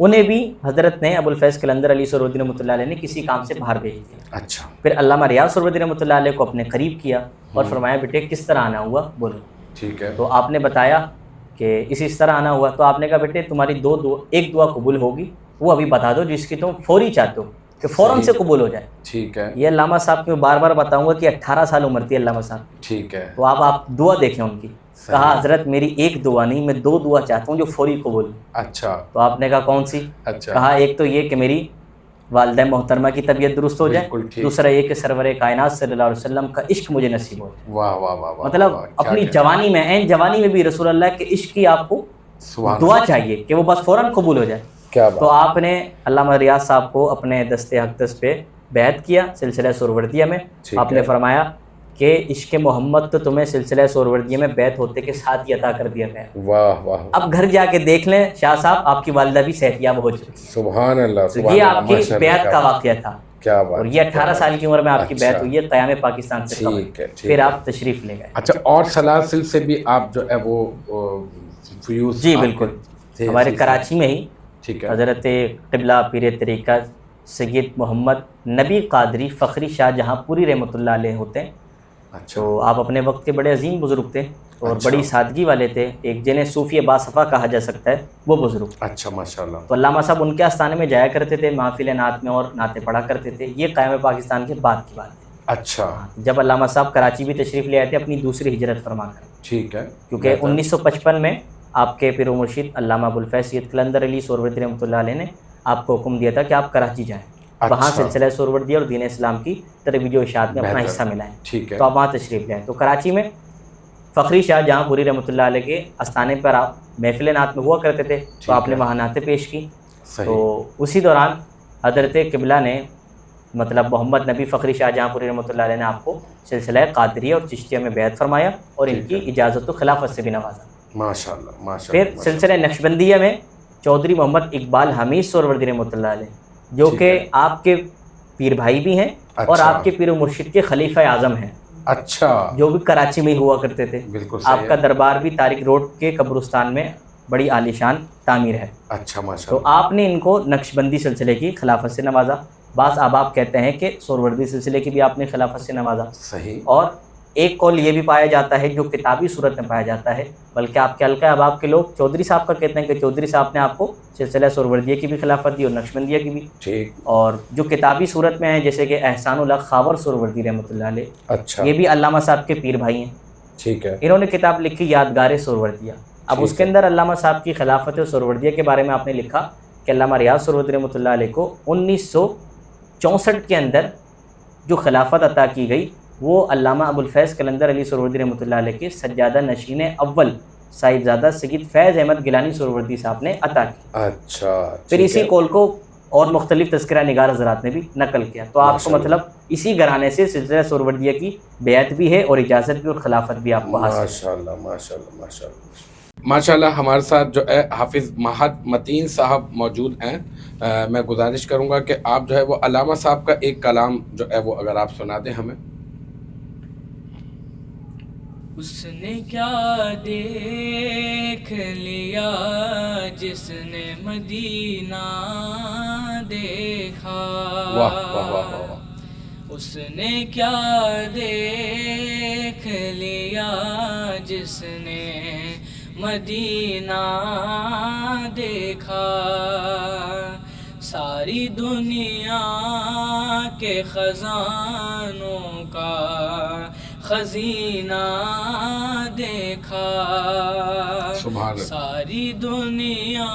انہیں بھی حضرت نے ابوالفیض قلندر علی سہروردی رحمۃ اللہ علیہ نے کسی کام سے باہر بھیج دیا. اچھا. پھر علامہ ریاض سہروردی رحمۃ اللہ علیہ کو اپنے قریب کیا اور فرمایا بیٹے کس طرح آنا ہوا بولو. ٹھیک ہے. تو آپ نے بتایا کہ اس طرح آنا ہوا. تو آپ نے کہا بیٹے تمہاری ایک دعا قبول ہوگی، وہ ابھی بتا دو جس کی تم فوری چاہتے ہو کہ فوراً سے قبول ہو جائے. ٹھیک ہے. یہ علامہ صاحب کی میں بار بار بتاؤں گا کہ 18 سال عمر تھی علامہ صاحب. ٹھیک ہے. تو آپ دعا دیکھیں ان کی. کہا حضرت میری ایک دعا نہیں، میں 2 دعا چاہتا ہوں جو فوری قبول ہو. اچھا. تو آپ نے کہا کون سی؟ اچھا. کہا ایک تو یہ کہ میری والدہ محترمہ کی طبیعت درست ہو جائے، دوسرا یہ کہ سرور کائنات صلی اللہ علیہ وسلم کا عشق مجھے نصیب ہو جائے. واہ واہ واہ. مطلب اپنی جوانی میں، عین جوانی میں بھی رسول اللہ کے عشق کی آپ کو دعا چاہیے کہ وہ بس فوراً قبول ہو جائے. تو آپ نے علامہ ریاض صاحب کو اپنے دست اقدس پہ بیعت کیا سلسلہ سہروردیہ میں. آپ نے فرمایا کہ عشق محمد تو تمہیں سلسلہ سہروردیہ میں بیعت ہوتے کے ساتھ ہی عطا کر دیا گیا. واہ واہ. اب گھر جا کے دیکھ لیں شاہ صاحب، آپ کی والدہ بھی صحت یاب ہو چکی. سبحان اللہ. یہ آپ کی بیعت کا واقعہ تھا. کیا بات. اور یہ 18 سال کی عمر میں آپ کی بیعت ہوئی ہے قیام پاکستان سے قبل. پھر آپ تشریف لے گئے. اچھا. اور سلاسل سے بھی آپ جو ہے وہ فیوز؟ جی بالکل. ہمارے کراچی میں ہی ٹھیک ہے حضرت قبلہ پیر طریقہ سید محمد نبی قادری فخری شاہ جہاں پوری رحمۃ اللہ علیہ ہوتے ہیں. اچھا. تو آپ اپنے وقت کے بڑے عظیم بزرگ تھے اور بڑی سادگی والے تھے. ایک جنہیں صوفی باصفا کہا جا سکتا ہے وہ بزرگ. اچھا ماشاء اللہ. تو علامہ صاحب ان کے آستانے میں جایا کرتے تھے، محفل نعت میں اور نعتیں پڑھا کرتے تھے. یہ قیام پاکستان کے بعد کی بات ہے. اچھا. جب علامہ صاحب کراچی بھی تشریف لے آئے تھے اپنی دوسری ہجرت فرما کر. ٹھیک ہے. کیونکہ 1955 میں آپ کے پیر و مرشد علامہ ابوالفیض سید قلندر علی سہروردی رحمۃ اللہ علیہ نے آپ کو حکم دیا تھا کہ آپ کراچی جائیں. وہاں سلسلہ سہروردیہ اور دین اسلام کی ترویج و اشاعت میں اپنا حصہ ملائیں. ٹھیک ہے. تو آپ وہاں تشریف لے آئیں. تو کراچی میں فخری شاہ جہاں پوری رحمۃ اللہ علیہ کے آستانے پر آپ محفل نعت میں ہوا کرتے تھے تو آپ نے وہاں نعتیں پیش کی. تو اسی دوران حضرت قبلہ نے مطلب محمد نبی فخری شاہ جہاں پوری رحمۃ اللہ علیہ نے آپ کو سلسلہ قادریہ اور چشتیہ میں بیعت فرمایا اور ان کی اجازت و خلافت سے بھی نوازا. ماشاء اللہ ماشاء اللہ. پھر سلسلہ نقشبندیہ میں چودھری محمد اقبال حمید سہروردی رحمۃ اللہ علیہ جو کہ آپ کے پیر بھائی بھی ہیں اور آپ کے پیر و مرشد کے خلیفہ اعظم ہیں. اچھا. جو بھی کراچی میں ہی ہوا کرتے تھے. بالکل. آپ کا دربار بھی طارق روڈ کے قبرستان میں بڑی عالیشان تعمیر ہے. اچھا ماشاء تو اللہ. آپ نے ان کو نقشبندی سلسلے کی خلافت سے نوازا. بعض احباب کہتے ہیں کہ سہروردی سلسلے کی بھی آپ نے خلافت سے نوازا. صحیح. اور ایک قول یہ بھی پایا جاتا ہے جو کتابی صورت میں پایا جاتا ہے، بلکہ آپ کے حلقہ احباب کے لوگ چودھری صاحب کا کہتے ہیں کہ چودھری صاحب نے آپ کو سلسلہ سہروردیہ کی بھی خلافت دی اور نقشبندیہ کی بھی. ٹھیک. اور جو کتابی صورت میں ہیں جیسے کہ احسان الحق خاور سہروردی رحمۃ اللہ علیہ، اچھا. یہ بھی علامہ صاحب کے پیر بھائی ہیں. ٹھیک ہے. انہوں نے کتاب لکھی یادگار سہروردیہ. اب اس کے اندر علامہ صاحب کی خلافت و سہروردیہ کے بارے میں آپ نے لکھا کہ علامہ ریاض سہروردی رحمۃ اللہ علیہ کو 1964 کے اندر جو خلافت عطا کی گئی وہ علامہ ابوالفیض قلندر علی سہروردی رحمۃ اللہ علیہ کے سجادہ نشین اول صاحبزادہ سید فیض احمد گیلانی سہروردی صاحب نے عطا کی. اچھا. پھر اسی قول کو اور مختلف تذکرہ نگار حضرات نے بھی نقل کیا. تو آپ کو مطلب اسی گھرانے سے سلسلہ سہروردیہ کی بیعت بھی ہے اور اجازت بھی اور خلافت بھی آپ کو حاصل ہے. ماشاء اللہ ماشاء اللہ ماشاء اللہ ماشاء اللہ. ہمارے ساتھ جو ہے حافظ مہد متین صاحب موجود ہیں. میں گزارش کروں گا کہ آپ جو ہے وہ علامہ صاحب کا ایک کلام جو ہے وہ اگر آپ سنا دیں ہمیں. اس نے کیا دیکھ لیا جس نے مدینہ دیکھا. واہ واہ واہ واہ. اس نے کیا دیکھ لیا جس نے مدینہ دیکھا. ساری دنیا کے خزانوں کا خزینہ دیکھا. سبحان اللہ. ساری دنیا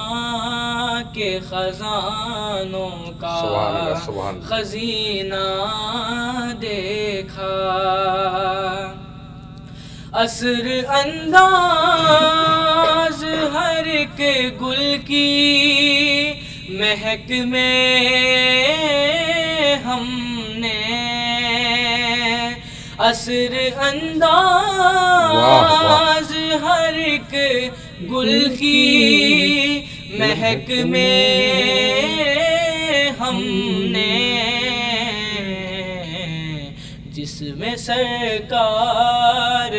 کے خزانوں کا سبحان اللہ سبحان اللہ. خزینہ دیکھا. عصر انداز ہر ایک گل کی مہک میں ہم نے عصر انداز ہر ایک گل کی مہک میں ہم نے جس میں سرکار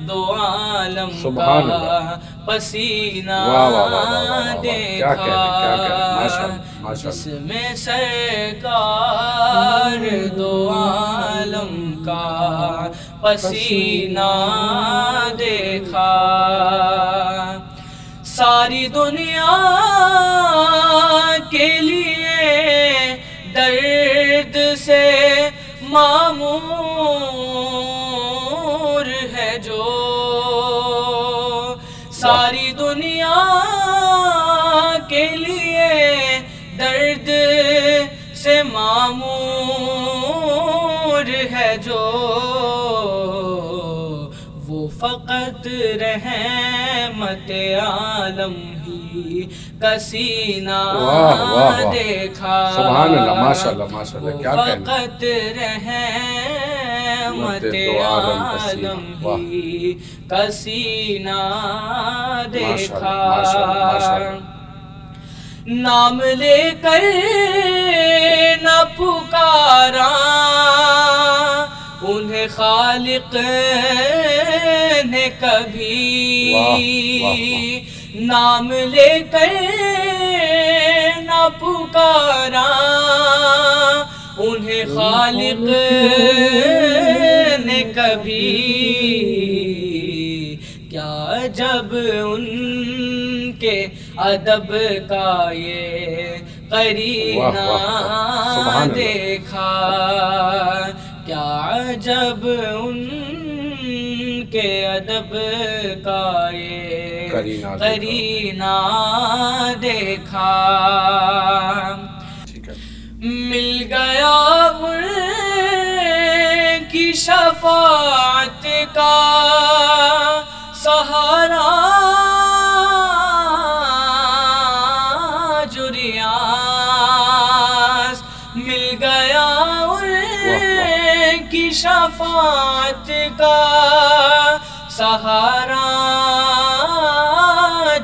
دو عالم سبحان کا اللہ، پسینہ واہ واہ واہ واہ واہ واہ، کیا دیکھا، کہنے، کیا کہنے، ماشاء اللہ ماشاء جس اللہ، میں سرکار دو عالم کا پسینہ دیکھا، ساری دنیا کے لیے درد سے معمور ہے جو، ساری دنیا کے لیے درد سے معمور ہے جو، وہ فقط رحمت عالم ہی کا سینہ واہ واہ واہ، دیکھا، سبحان اللہ ماشاء اللہ ماشاء اللہ، کیا کہنے، فقط رحمت دو عالم کا سینہ، عالم واہ، ہی کا سینہ دیکھا، ماشاء اللہ ماشاء اللہ، نام لے کر نہ پکارا انہیں خالق نے کبھی، واہ، واہ، نام لے کر نہ پکارا انہیں خالق نے کبھی، کیا جب ان کے ادب کا یہ قرینہ سبحان اللہ، دیکھا، کیا جب ان کے ادب کا یہ قرینہ دیکھا، ٹھیک ہے، مل گیا ان کی شفاعت کا سہارا جو ریاض، مل گیا ان کی شفاعت کا سہارا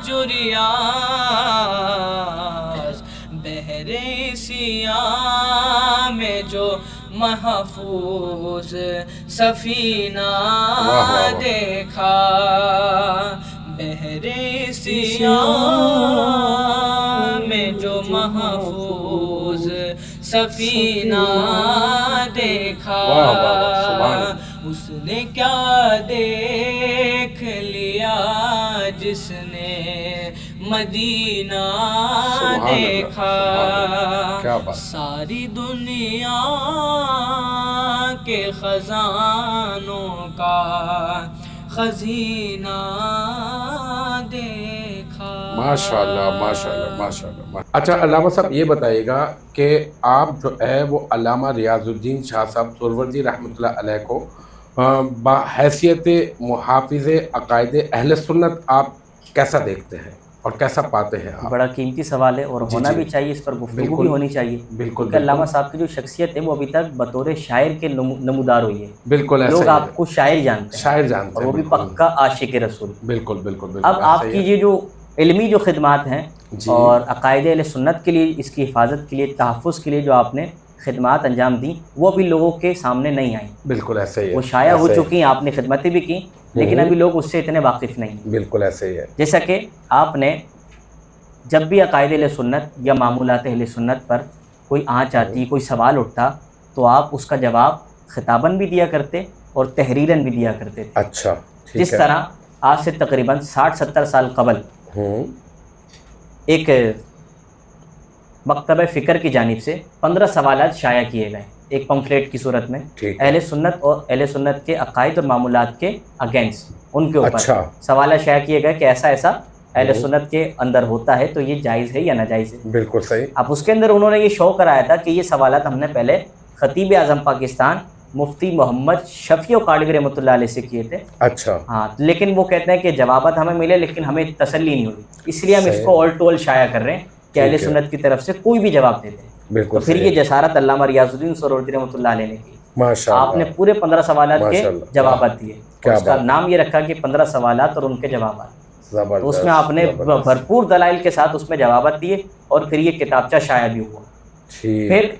جو ریاض، بحر سیاہ میں جو محفوظ سفینہ دیکھا، بحر سیاہ میں جو محفوظ سفینہ دیکھا، اس نے کیا دیکھ لیا جس نے مدینہ دیکھا، ساری دنیا کے خزانوں کا خزینہ دیکھا۔ ماشاء اللہ ماشاء اللہ ماشاء اللہ۔ اچھا علامہ صاحب یہ بتائیے گا کہ آپ جو ہے وہ علامہ ریاض الدین شاہ صاحب سہروردی رحمۃ اللہ علیہ کو بحیثیت محافظ عقائد اہل سنت آپ کیسا دیکھتے ہیں اور کیسا پاتے ہیں آپ؟ بڑا قیمتی سوال ہے اور ہونا بھی چاہیے، اس پر گفتگو بھی ہونی چاہیے، بالکل، کہ علامہ صاحب کی جو شخصیت ہے وہ ابھی تک بطور شاعر کے نمودار ہوئی ہے، بالکل ایسا لوگ آپ کو شاعر جانتے ہیں، شاعر جانتے اور ہیں، وہ بھی پکا عاشق رسول۔ بالکل بالکل بالکل۔ اب آپ کی یہ جو علمی جو خدمات ہیں اور عقائد اہل سنت کے لیے، اس کی حفاظت کے لیے، تحفظ کے لیے جو آپ نے خدمات انجام دیں، وہ ابھی لوگوں کے سامنے نہیں آئیں، بالکل ایسا ہی ہے، وہ شائع ہو چکی ہیں، آپ نے خدمتیں بھی کی، لیکن ابھی لوگ اس سے اتنے واقف نہیں ہیں۔ بالکل ایسا ہی ہے، جیسا کہ آپ نے جب بھی عقائد اہل سنت یا معمولات اہل سنت پر کوئی آنچ آتی، کوئی سوال اٹھتا، تو آپ اس کا جواب خطاباً بھی دیا کرتے اور تحریراً بھی دیا کرتے تھے۔ اچھا، جس طرح آج سے تقریباً 60-70 سال قبل ایک مکتبہ فکر کی جانب سے 15 سوالات شائع کیے گئے ایک پمفلیٹ کی صورت میں، اہل سنت اور اہل سنت کے عقائد اور معمولات کے اگینسٹ، ان کے اوپر سوالات شائع کیے گئے کہ ایسا ایسا اہل سنت کے اندر ہوتا ہے، تو یہ جائز ہے یا ناجائز ہے۔ بالکل صحیح۔ اب اس کے اندر انہوں نے یہ شو کرایا تھا کہ یہ سوالات ہم نے پہلے خطیب اعظم پاکستان مفتی محمد شفیع قاڑوی رحمۃ اللہ علیہ سے کیے تھے۔ اچھا، ہاں، لیکن وہ کہتے ہیں کہ جوابات ہمیں ملے لیکن ہمیں تسلی نہیں ہوئی، اس لیے ہم اس کو آل ٹول شائع کر رہے ہیں کہ اہل سنت کی طرف سے کوئی بھی جواب دے دیں۔ بالکل، تو پھر یہ جسارت علامہ ریاض الدین سہروردی رحمۃ اللہ علیہ نے کی، آپ نے پورے 15 سوالات کے جوابات دیے، اس کا نام یہ رکھا کہ 15 سوالات اور ان کے جوابات۔ تو اس میں آپ نے بھرپور دلائل کے ساتھ اس میں جوابات دیے، اور پھر یہ کتابچہ شائع بھی ہوا۔ پھر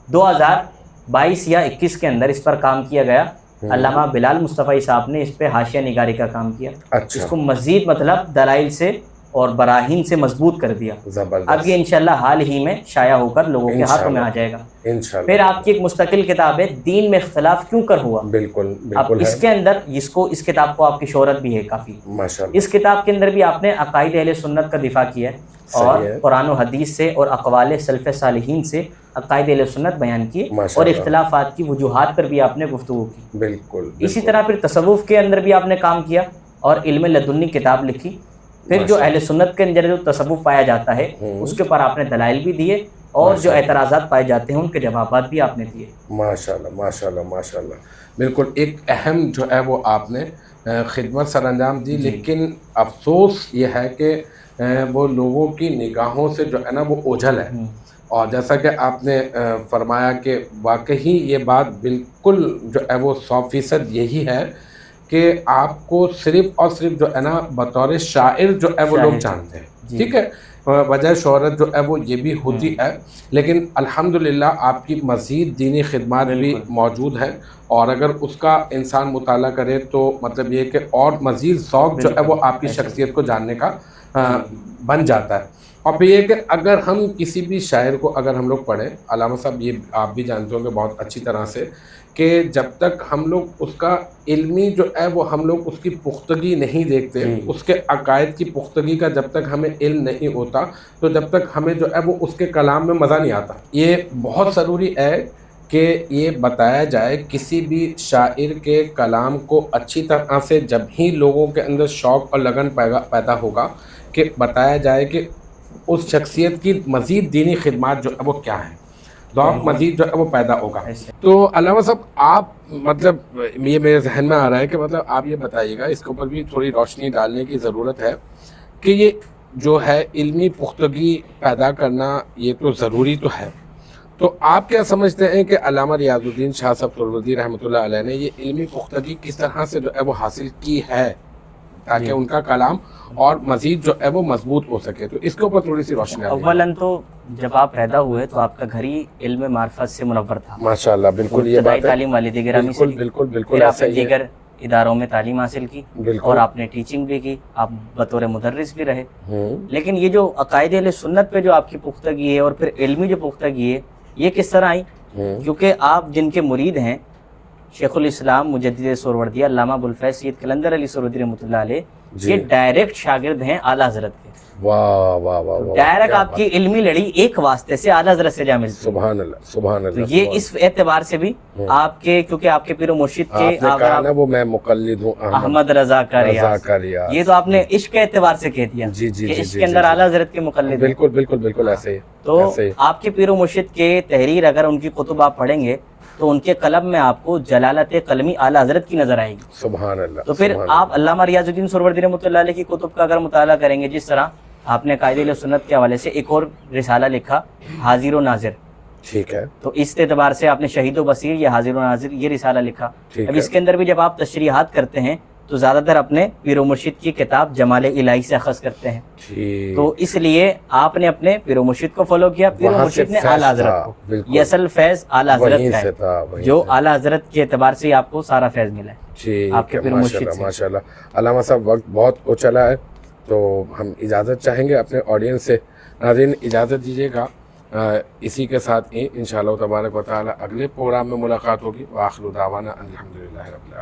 2022 یا 21 کے اندر اس پر کام کیا گیا، علامہ بلال مصطفی صاحب نے اس پہ حاشیہ نگاری کا کام کیا، اچھا، اس کو مزید مطلب دلائل سے اور براہین سے مضبوط کر دیا۔ زبردست، اب یہ انشاءاللہ حال ہی میں شائع ہو کر لوگوں کے ہاتھوں میں آ جائے گا۔ انشاءاللہ۔ پھر آپ کی ایک مستقل کتاب ہے دین میں اختلاف کیوں کر ہوا، بالکل اب بالکل اس کے اندر اس کتاب کو آپ کی شہرت بھی ہے کافی۔ ماشاءاللہ، اس کتاب کے اندر بھی آپ نے عقائد اہل سنت کا دفاع کیا ہے اور صحیح ہے، قرآن و حدیث سے اور اقوال سلف صالحین سے عقائد اہل سنت بیان کی اور ماشاءاللہ، اختلافات کی وجوہات پر بھی آپ نے گفتگو کی۔ بالکل اسی طرح پھر تصوف کے اندر بھی آپ نے کام کیا اور علم لدنی کتاب لکھی۔ پھر جو اہل سنت کے اندر جو تصوف پایا جاتا ہے اس کے اوپر آپ نے دلائل بھی دیے اور جو اعتراضات پائے جاتے ہیں ان کے جوابات بھی آپ نے دیے۔ ماشاءاللہ ماشاءاللہ ماشاءاللہ، بالکل ایک اہم جو ہے وہ آپ نے خدمت سر انجام دی، لیکن افسوس یہ ہے کہ وہ لوگوں کی نگاہوں سے جو ہے نا وہ اوجھل ہے، اور جیسا کہ آپ نے فرمایا کہ واقعی یہ بات بالکل جو ہے وہ 100% یہی ہے کہ آپ کو صرف اور صرف جو ہے نا بطور شاعر جو ہے وہ لوگ جانتے ہیں، ٹھیک ہے، وجہ شہرت جو ہے وہ یہ بھی ہوتی ہے، لیکن الحمدللہ آپ کی مزید دینی خدمات بھی موجود ہیں، اور اگر اس کا انسان مطالعہ کرے تو مطلب یہ کہ اور مزید ذوق جو ہے وہ آپ کی شخصیت کو جاننے کا بن جاتا ہے۔ اور پھر یہ کہ اگر ہم کسی بھی شاعر کو اگر ہم لوگ پڑھیں، علامہ صاحب یہ آپ بھی جانتے ہوں گے بہت اچھی طرح سے کہ جب تک ہم لوگ اس کا علمی جو ہے وہ ہم لوگ اس کی پختگی نہیں دیکھتے، اس کے عقائد کی پختگی کا جب تک ہمیں علم نہیں ہوتا تو جب تک ہمیں جو ہے وہ اس کے کلام میں مزہ نہیں آتا۔ یہ بہت ضروری ہے کہ یہ بتایا جائے کسی بھی شاعر کے کلام کو اچھی طرح سے، جب ہی لوگوں کے اندر شوق اور لگن پیدا ہوگا کہ بتایا جائے کہ اس شخصیت کی مزید دینی خدمات جو ہے وہ کیا ہیں، ذوق مزید جو ہے وہ پیدا ہوگا۔ تو علامہ صاحب آپ مطلب یہ میرے ذہن میں آ رہا ہے کہ مطلب آپ یہ بتائیے گا، اس کے اوپر بھی تھوڑی روشنی ڈالنے کی ضرورت ہے کہ یہ جو ہے علمی پختگی پیدا کرنا یہ تو ضروری تو ہے، تو آپ کیا سمجھتے ہیں کہ علامہ ریاض الدین شاہ صاحب سہروردی رحمۃ اللہ علیہ نے یہ علمی پختگی کس طرح سے جو ہے وہ حاصل کی ہے تاکہ ان کا کلام اور مزید جو ہے وہ مضبوط ہو سکے؟ تو اس کے اوپر تھوڑی سی روشنی ڈالیے۔ اولاً تو جب آپ پیدا ہوئے تو آپ کا گھر ہی علم معرفت سے منور تھا، ماشاءاللہ، بالکل یہ بات ہے، تعلیم والد گرامی سے، بالکل بالکل پھر آپ ایسا نے ہی ہے، دیگر اداروں میں تعلیم حاصل کی بالکل، اور آپ نے ٹیچنگ بھی کی، آپ بطور مدرس بھی رہے۔ لیکن یہ جو عقائد اہل سنت پہ جو آپ کی پختگی ہے اور پھر علمی جو پختگی ہے یہ کس طرح آئی؟ کیونکہ آپ جن کے مرید ہیں شیخ الاسلام مجدد سہروردیہ علامہ ابوالفیض سید قلندر علی سہروردی رحمۃ اللہ علیہ، یہ ڈائریکٹ شاگرد ہیں اعلیٰ حضرت کے۔ واہ واہ واہ واہ، ڈائریکٹ آپ کی علمی لڑی ایک واسطے سے اعلیٰ حضرت سے جا ملتی ہے۔ سبحان اللہ سبحان تو اللہ، یہ اس اعتبار سے بھی آپ کے، کیونکہ آپ کے پیر و مرشد کے آپ نے کہا نا وہ میں مقلد ہوں احمد رضا کا ریاض، یہ تو آپ نے عشق کے اعتبار سے کہہ دیا جی جی کہ جی عشق کے اندر اعلیٰ حضرت کے مقلد ہیں۔ بالکل بالکل بالکل ایسے ہی، تو ایسے ہی، آپ کے پیر و مرشد کے تحریر اگر ان کی کتب آپ پڑھیں گے تو ان کے قلم میں آپ کو جلالت قلمی اعلیٰ حضرت کی نظر آئے گی۔ سبحان اللہ۔ تو پھر آپ علامہ ریاض الدین سہروردی رحمۃ اللہ علیہ کی کتب کا اگر مطالعہ کریں گے، جس طرح آپ نے قائد اہل سنت کے حوالے سے ایک اور رسالہ لکھا حاضر و ناظر، ٹھیک ہے، تو اس اعتبار سے آپ نے شہید و بصیر یہ حاضر و ناظر یہ رسالہ لکھا۔ اب اس کے اندر بھی جب آپ تشریحات کرتے ہیں تو زیادہ تر اپنے پیر و مرشد کی کتاب جمال الہی سے اخذ کرتے ہیں، تو اس لیے آپ نے اپنے پیر و مرشد کو فالو کیا، پیر و مرشد نے اعلیٰ حضرت کو، یہ اصل فیض اعلیٰ حضرت کا ہے جو اعلیٰ حضرت کے اعتبار سے آپ کو سارا فیض ملا ہے آپ کے پیر و مرشد سے۔ ماشاءاللہ۔ علامہ صاحب وقت بہت ہو چلا ہے تو ہم اجازت چاہیں گے اپنے آڈینس سے، ناظرین اجازت دیجیے گا، اسی کے ساتھ ہی انشاءاللہ تبارک و تعالی اگلے پروگرام میں ملاقات ہوگی۔ وآخر دعوانا الحمدللہ رب العالمین۔